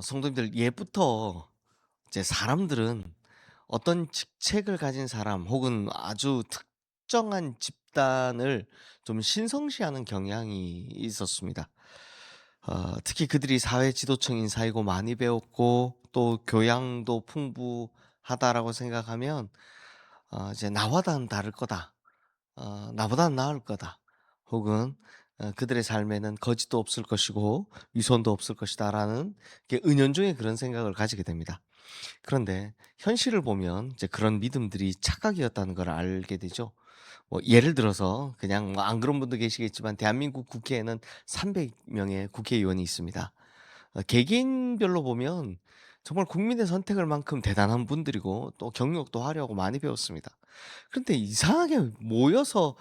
성도님들 예부터 이제 사람들은 어떤 직책을 가진 사람 혹은 아주 특정한 집단을 좀 신성시하는 경향이 있었습니다. 특히 그들이 사회 지도층 인사이고 많이 배웠고 또 교양도 풍부하다라고 생각하면 이제 '나와는 다를 거다. 나보다는 나을 거다.' 혹은 '그들의 삶에는 거짓도 없을 것이고 위선도 없을 것이다.'라는 게 은연중에 그런 생각을 가지게 됩니다. 그런데 현실을 보면 이제 그런 믿음들이 착각이었다는 걸 알게 되죠. 뭐 예를 들어서 그냥 뭐 안 그런 분도 계시겠지만 대한민국 국회에는 300 명의 국회의원이 있습니다. 개개인별로 보면 정말 국민의 선택을 만큼 대단한 분들이고 또 경력도 화려하고 많이 배웠습니다. 그런데 이상하게 모여서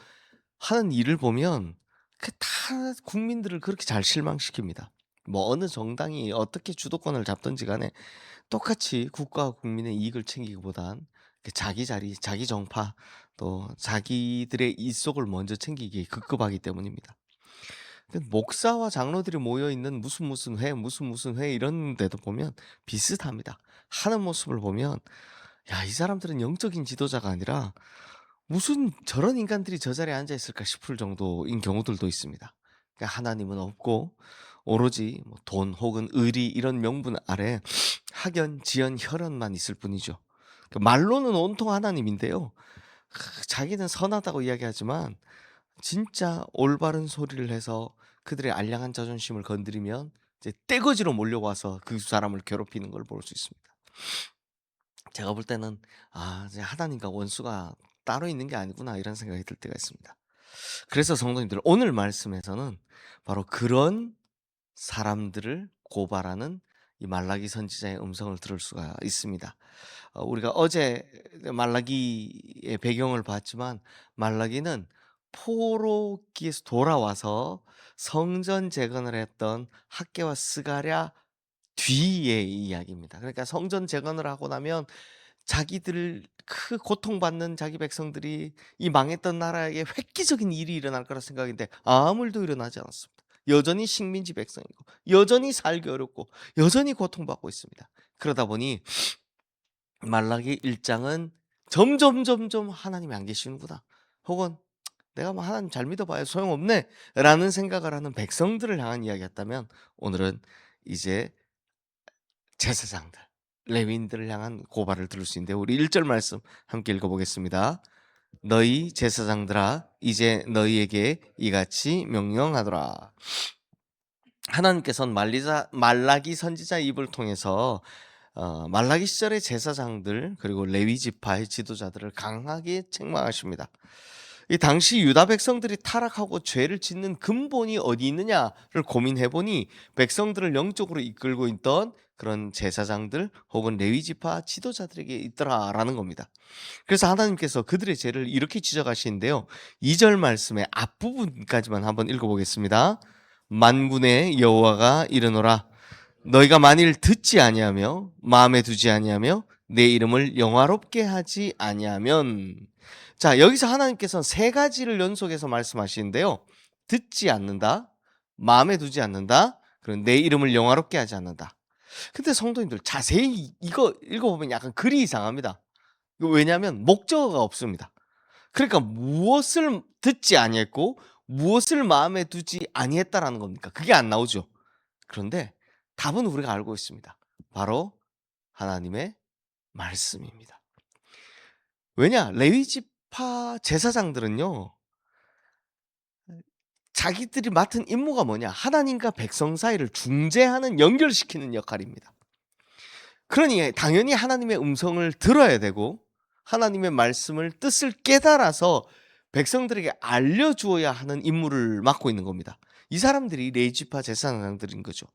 하는 일을 보면 그 다 국민들을 그렇게 잘 실망시킵니다. 뭐 어느 정당이 어떻게 주도권을 잡든지 간에 똑같이 국가와 국민의 이익을 챙기기보단 그 자기 자리, 자기 정파 또 자기들의 이속을 먼저 챙기기에 급급하기 때문입니다. 목사와 장로들이 모여 있는 무슨 회, 무슨 회 이런 데도 보면 비슷합니다. 하는 모습을 보면 야, 이 사람들은 영적인 지도자가 아니라 무슨 저런 인간들이 저 자리에 앉아 있을까 싶을 정도인 경우들도 있습니다. 그러니까 하나님은 없고 오로지 뭐 돈 혹은 의리 이런 명분 아래 학연, 지연, 혈연만 있을 뿐이죠. 그 말로는 온통 하나님인데요. 자기는 선하다고 이야기하지만 진짜 올바른 소리를 해서 그들의 알량한 자존심을 건드리면 이제 떼거지로 몰려와서 그 사람을 괴롭히는 걸 볼 수 있습니다. 제가 볼 때는 '아 이제 하나님과 원수가 따로 있는 게 아니구나.' 이런 생각이 들 때가 있습니다. 그래서 성도님들 오늘 말씀에서는 바로 그런 사람들을 고발하는 이 말라기 선지자의 음성을 들을 수가 있습니다. 우리가 어제 말라기의 배경을 봤지만 말라기는 포로기에서 돌아와서 성전 재건을 했던 학개와 스가랴 뒤의 이야기입니다. 그러니까 성전 재건을 하고 나면 자기들 그 고통받는 자기 백성들이 이 망했던 나라에게 획기적인 일이 일어날 거라 생각인데 아무 일도 일어나지 않았습니다. 여전히 식민지 백성이고 여전히 살기 어렵고 여전히 고통받고 있습니다. 그러다 보니 말라기 1 장은 점점 하나님이 안 계시는구나. 혹은 '내가 뭐 하나님 잘 믿어 봐야 소용없네.'라는 생각을 하는 백성들을 향한 이야기였다면 오늘은 이제 제사장들, 레위인들을 향한 고발을 들을 수 있는데 우리 1절 말씀 함께 읽어 보겠습니다. "너희 제사장들아 이제 너희에게 이같이 명령하노라." 하나님께서는 말라기 선지자 입을 통해서 말라기 시절의 제사장들 그리고 레위 지파의 지도자들을 강하게 책망하십니다. 이 당시 유다 백성들이 타락하고 죄를 짓는 근본이 어디 있느냐를 고민해 보니 백성들을 영적으로 이끌고 있던 그런 제사장들 혹은 레위 지파 지도자들에게 있더라라는 겁니다. 그래서 하나님께서 그들의 죄를 이렇게 지적하시는데요. 2절 말씀의 앞부분까지만 한번 읽어 보겠습니다. 만군의 여호와가 이르노라 너희가 만일 듣지 아니하며 마음에 두지 아니하며 내 이름을 영화롭게 하지 아니하면. 자, 여기서 하나님께서는 세 가지를 연속해서 말씀하시는데요. 듣지 않는다, 마음에 두지 않는다, 그리고 내 이름을 영화롭게 하지 않는다. 근데 성도님들 자세히 이거 읽어보면 약간 글이 이상합니다. 이거 왜냐하면 목적어가 없습니다. 그러니까 무엇을 듣지 아니했고 무엇을 마음에 두지 아니했다라는 겁니까? 그게 안 나오죠. 그런데 답은 우리가 알고 있습니다. 바로 하나님의 말씀입니다. 왜냐? 레위 지파 제사장들은요. 자기들이 맡은 임무가 뭐냐? 하나님과 백성 사이를 중재하는 연결시키는 역할입니다. 그러니 당연히 하나님의 음성을 들어야 되고 하나님의 말씀을 뜻을 깨달아서 백성들에게 알려 주어야 하는 임무를 맡고 있는 겁니다. 이 사람들이 레위 지파 제사장들인 거죠.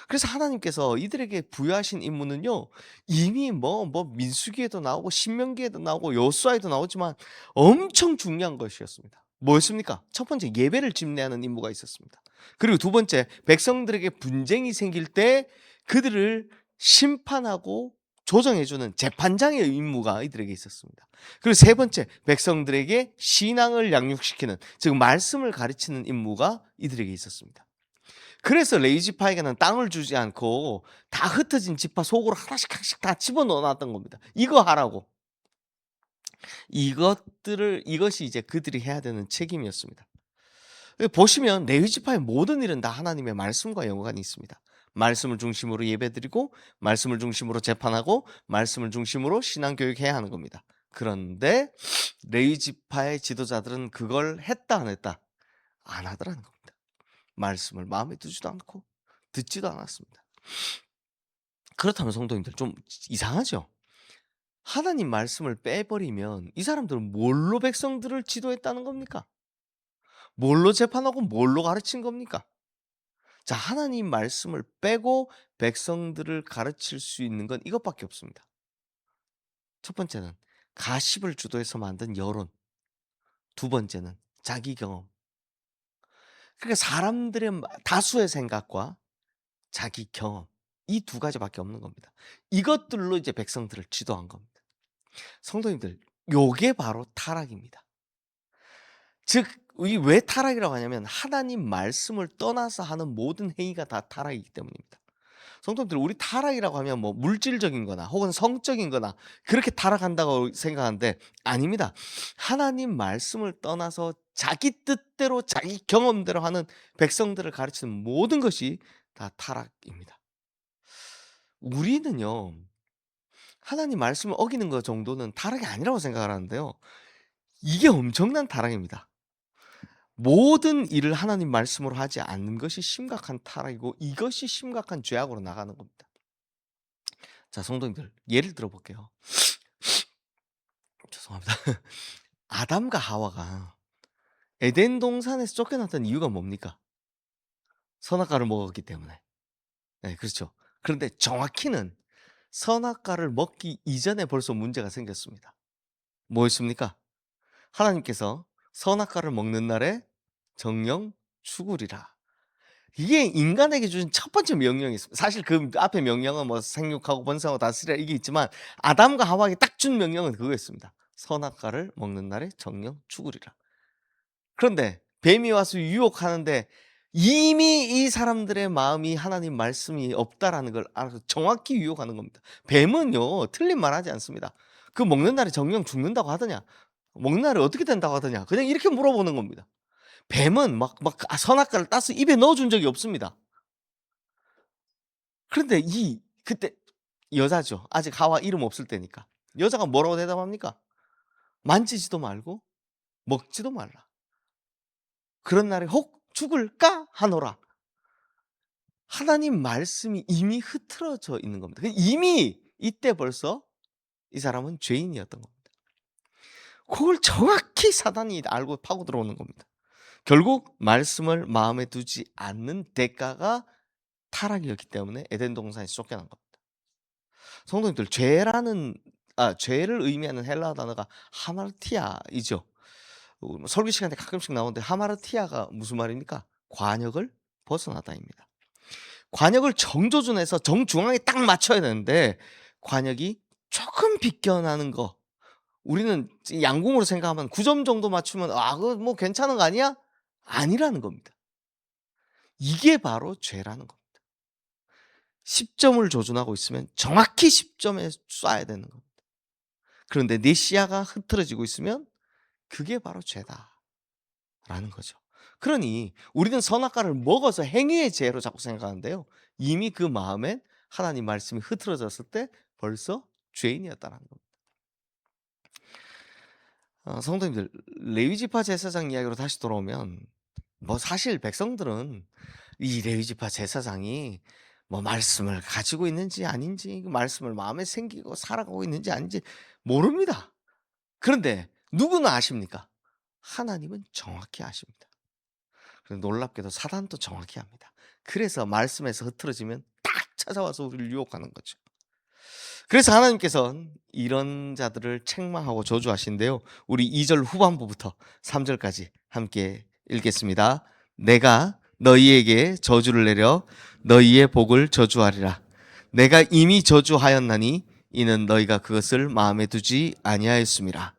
그래서 하나님께서 이들에게 부여하신 임무는요. 이미 뭐 민수기에도 나오고 신명기에도 나오고 여호수아에도 나오지만 엄청 중요한 것이었습니다. 뭐였습니까? 첫 번째 예배를 집례하는 임무가 있었습니다. 그리고 두 번째 백성들에게 분쟁이 생길 때 그들을 심판하고 조정해 주는 재판장의 임무가 이들에게 있었습니다. 그리고 세 번째 백성들에게 신앙을 양육시키는 즉 말씀을 가르치는 임무가 이들에게 있었습니다. 그래서 레위 지파에게는 땅을 주지 않고 다 흩어진 지파 속으로 하나씩 하나씩 다 집어넣어 놨던 겁니다. 이거 하라고. 이것이 이제 그들이 해야 되는 책임이었습니다. 보시면 레위 지파의 모든 일은 다 하나님의 말씀과 연관이 있습니다. 말씀을 중심으로 예배드리고 말씀을 중심으로 재판하고 말씀을 중심으로 신앙 교육해야 하는 겁니다. 그런데 레위 지파의 지도자들은 그걸 했다 안 했다? 안 하더라는 겁니다. 말씀을 마음에 두지도 않고 듣지도 않았습니다. 그렇다면 성도님들 좀 이상하죠? 하나님 말씀을 빼버리면 이 사람들은 뭘로 백성들을 지도했다는 겁니까? 뭘로 재판하고 뭘로 가르친 겁니까? 자, 하나님 말씀을 빼고 백성들을 가르칠 수 있는 건 이것밖에 없습니다. 첫 번째는 가십을 주도해서 만든 여론, 두 번째는 자기 경험. 그러니까 사람들의 다수의 생각과 자기 경험, 이 두 가지밖에 없는 겁니다. 이것들로 이제 백성들을 지도한 겁니다. 성도님들, 요게 바로 타락입니다. 즉, 이 왜 타락이라고 하냐면 하나님 말씀을 떠나서 하는 모든 행위가 다 타락이기 때문입니다. 성도님들, 우리 타락이라고 하면 뭐 물질적인 거나 혹은 성적인 거나 그렇게 타락한다고 생각하는데 아닙니다. 하나님 말씀을 떠나서 자기 뜻대로 자기 경험대로 하는 백성들을 가르치는 모든 것이 다 타락입니다. 우리는요, 하나님 말씀을 어기는 것 정도는 타락이 아니라고 생각을 하는데요. 이게 엄청난 타락입니다. 모든 일을 하나님 말씀으로 하지 않는 것이 심각한 타락이고 이것이 심각한 죄악으로 나가는 겁니다. 자, 성도님들 예를 들어 볼게요. 죄송합니다. 아담과 하와가 에덴 동산에서 쫓겨났던 이유가 뭡니까? 선악과를 먹었기 때문에. 네, 그렇죠. 그런데 정확히는 선악과를 먹기 이전에 벌써 문제가 생겼습니다. 뭐였습니까? 하나님께서 선악과를 먹는 날에 정령 죽으리라. 이게 인간에게 주신 첫 번째 명령이 있습니다. 사실 그 앞에 명령은 뭐 생육하고 번성하고 다스리라 이게 있지만 아담과 하와에게 딱 준 명령은 그거였습니다. 선악과를 먹는 날에 정령 죽으리라. 그런데 뱀이 와서 유혹하는데 이미 이 사람들의 마음이 하나님 말씀이 없다라는 걸 알아서 정확히 유혹하는 겁니다. 뱀은요 틀린 말 하지 않습니다. 그 먹는 날에 정령 죽는다고 하더냐? 먹는 날에 어떻게 된다고 하더냐? 그냥 이렇게 물어보는 겁니다. 뱀은 막 선악과를 따서 입에 넣어준 적이 없습니다. 그런데 그때 여자죠. 아직 하와 이름 없을 때니까. 여자가 뭐라고 대답합니까? 만지지도 말고 먹지도 말라. 그런 날에 혹 죽을까 하노라. 하나님 말씀이 이미 흐트러져 있는 겁니다. 이미 이때 벌써 이 사람은 죄인이었던 겁니다. 그걸 정확히 사단이 알고 파고 들어오는 겁니다. 결국 말씀을 마음에 두지 않는 대가가 타락이었기 때문에 에덴 동산에서 쫓겨난 겁니다. 성도님들, 죄를 의미하는 헬라어 단어가 하마르티아이죠. 설교 시간에 가끔씩 나오는데 하마르티아가 무슨 말입니까? 관역을 벗어나다입니다. 관역을 정조준해서 정중앙에 딱 맞춰야 되는데 관역이 조금 비껴나는 거, 우리는 양궁으로 생각하면 9점 정도 맞추면 그거 뭐 괜찮은 거 아니야? 아니라는 겁니다. 이게 바로 죄라는 겁니다. 10점을 조준하고 있으면 정확히 10점에 쏴야 되는 겁니다. 그런데 내 시야가 흐트러지고 있으면 그게 바로 죄다라는 거죠. 그러니 우리는 선악과를 먹어서 행위의 죄로 자꾸 생각하는데요. 이미 그 마음엔 하나님 말씀이 흐트러졌을 때 벌써 죄인이었다는 겁니다. 성도님들, 레위지파 제사장 이야기로 다시 돌아오면 뭐 사실 백성들은 이 레위지파 제사장이 뭐 말씀을 가지고 있는지 아닌지, 그 말씀을 마음에 생기고 살아가고 있는지 아닌지 모릅니다. 그런데 누구는 아십니까? 하나님은 정확히 아십니다. 그런데 놀랍게도 사단도 정확히 합니다. 그래서 말씀에서 흐트러지면 딱 찾아와서 우리를 유혹하는 거죠. 그래서 하나님께서는 이런 자들을 책망하고 저주하신데요. 우리 2절 후반부부터 3절까지 함께 읽겠습니다. 내가 너희에게 저주를 내려 너희의 복을 저주하리라. 내가 이미 저주하였나니 이는 너희가 그것을 마음에 두지 아니하였음이라.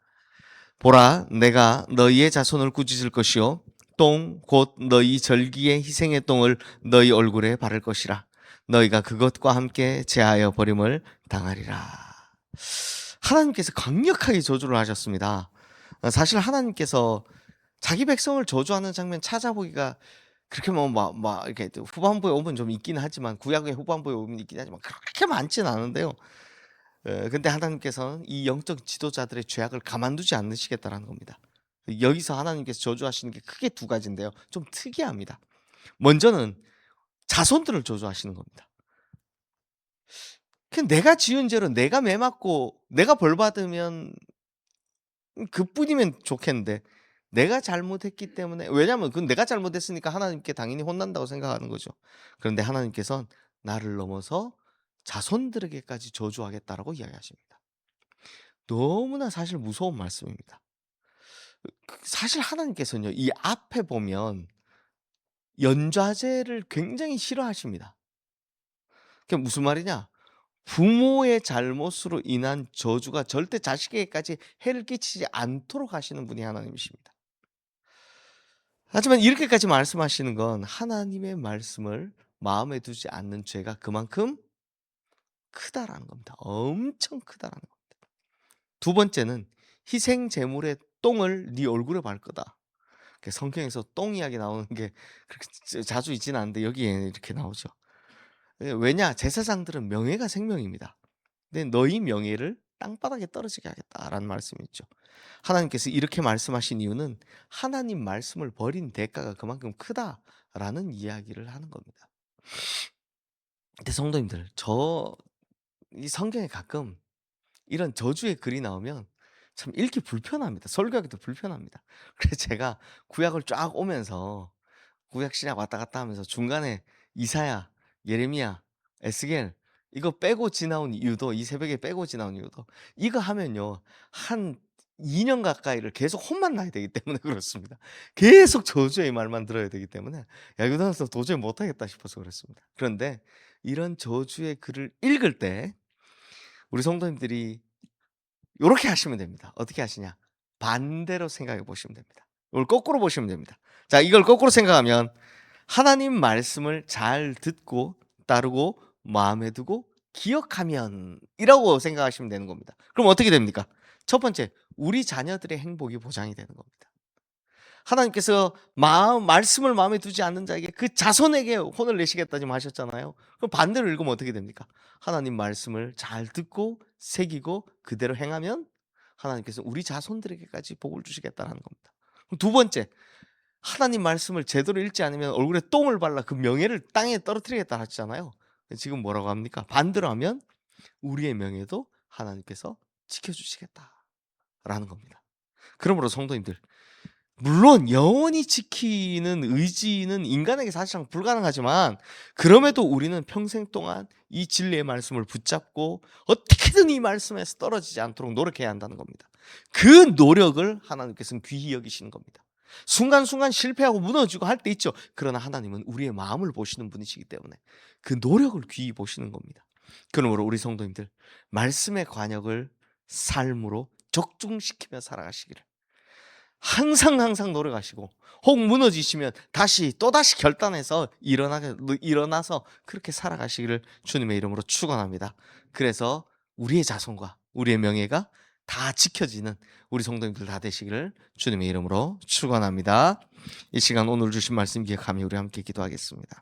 보라, 내가 너희의 자손을 꾸짖을 것이요 똥 곧 너희 절기의 희생의 똥을 너희 얼굴에 바를 것이라. 너희가 그것과 함께 제하여 버림을 당하리라. 하나님께서 강력하게 저주를 하셨습니다. 사실 하나님께서 자기 백성을 저주하는 장면 찾아보기가 그렇게 뭐 막 이렇게 후반부에 오면 좀 있긴 하지만, 구약의 후반부에 오면 있긴 하지만 그렇게 많진 않은데요. 근데 하나님께서는 이 영적 지도자들의 죄악을 가만두지 않으시겠다라는 겁니다. 여기서 하나님께서 저주하시는 게 크게 두 가지인데요. 좀 특이합니다. 먼저는 자손들을 저주하시는 겁니다. 그 내가 지은 죄로 내가 매 맞고 내가 벌 받으면 그뿐이면 좋겠는데, 내가 잘못했기 때문에, 왜냐하면 그건 내가 잘못했으니까 하나님께 당연히 혼난다고 생각하는 거죠. 그런데 하나님께서는 나를 넘어서 자손들에게까지 저주하겠다라고 이야기하십니다. 너무나 사실 무서운 말씀입니다. 사실 하나님께서는요, 이 앞에 보면 연좌제를 굉장히 싫어하십니다. 그게 무슨 말이냐? 부모의 잘못으로 인한 저주가 절대 자식에게까지 해를 끼치지 않도록 하시는 분이 하나님이십니다. 하지만 이렇게까지 말씀하시는 건 하나님의 말씀을 마음에 두지 않는 죄가 그만큼 크다라는 겁니다. 엄청 크다라는 겁니다. 두 번째는 희생 제물의 똥을 네 얼굴에 바를 거다. 성경에서 똥 이야기 나오는 게 그렇게 자주 있지는 않은데 여기에 이렇게 나오죠. 왜냐? 제사장들은 명예가 생명입니다. 근데 너희 명예를 땅바닥에 떨어지게 하겠다라는 말씀이 있죠. 하나님께서 이렇게 말씀하신 이유는 하나님 말씀을 버린 대가가 그만큼 크다라는 이야기를 하는 겁니다. 근데 성도님들, 이 성경에 가끔 이런 저주의 글이 나오면 참 읽기 불편합니다. 설교하기도 불편합니다. 그래서 제가 구약을 쫙 오면서 구약 신약 왔다 갔다 하면서 중간에 이사야, 예레미야, 에스겔 이거 빼고 지나온 이유도, 이 새벽에 빼고 지나온 이유도, 이거 하면요 한 2년 가까이를 계속 혼만 나야 되기 때문에 그렇습니다. 계속 저주의 말만 들어야 되기 때문에 이거 들어서 도저히 못하겠다 싶어서 그렇습니다. 그런데 이런 저주의 글을 읽을 때 우리 성도님들이 요렇게 하시면 됩니다. 어떻게 하시냐? 반대로 생각해 보시면 됩니다. 이걸 거꾸로 보시면 됩니다. 자, 이걸 거꾸로 생각하면 하나님 말씀을 잘 듣고 따르고 마음에 두고 기억하면 이라고 생각하시면 되는 겁니다. 그럼 어떻게 됩니까? 첫 번째, 우리 자녀들의 행복이 보장이 되는 겁니다. 하나님께서 말씀을 마음에 두지 않는 자에게 그 자손에게 혼을 내시겠다 지금 하셨잖아요. 그럼 반대로 읽으면 어떻게 됩니까? 하나님 말씀을 잘 듣고 새기고 그대로 행하면 하나님께서 우리 자손들에게까지 복을 주시겠다는 겁니다. 그럼 두 번째, 하나님 말씀을 제대로 읽지 않으면 얼굴에 똥을 발라 그 명예를 땅에 떨어뜨리겠다 하셨잖아요. 지금 뭐라고 합니까? 반대로 하면 우리의 명예도 하나님께서 지켜주시겠다라는 겁니다. 그러므로 성도님들, 물론 영원히 지키는 의지는 인간에게 사실상 불가능하지만, 그럼에도 우리는 평생 동안 이 진리의 말씀을 붙잡고 어떻게든 이 말씀에서 떨어지지 않도록 노력해야 한다는 겁니다. 그 노력을 하나님께서는 귀히 여기시는 겁니다. 순간순간 실패하고 무너지고 할 때 있죠. 그러나 하나님은 우리의 마음을 보시는 분이시기 때문에 그 노력을 귀히 보시는 겁니다. 그러므로 우리 성도님들, 말씀의 관역을 삶으로 적중시키며 살아가시기를 항상 노력하시고, 혹 무너지시면 또다시 결단해서 일어나서 그렇게 살아가시기를 주님의 이름으로 축원합니다. 그래서 우리의 자손과 우리의 명예가 다 지켜지는 우리 성도님들 다 되시기를 주님의 이름으로 축원합니다. 이 시간 오늘 주신 말씀 기억하며 우리 함께 기도하겠습니다.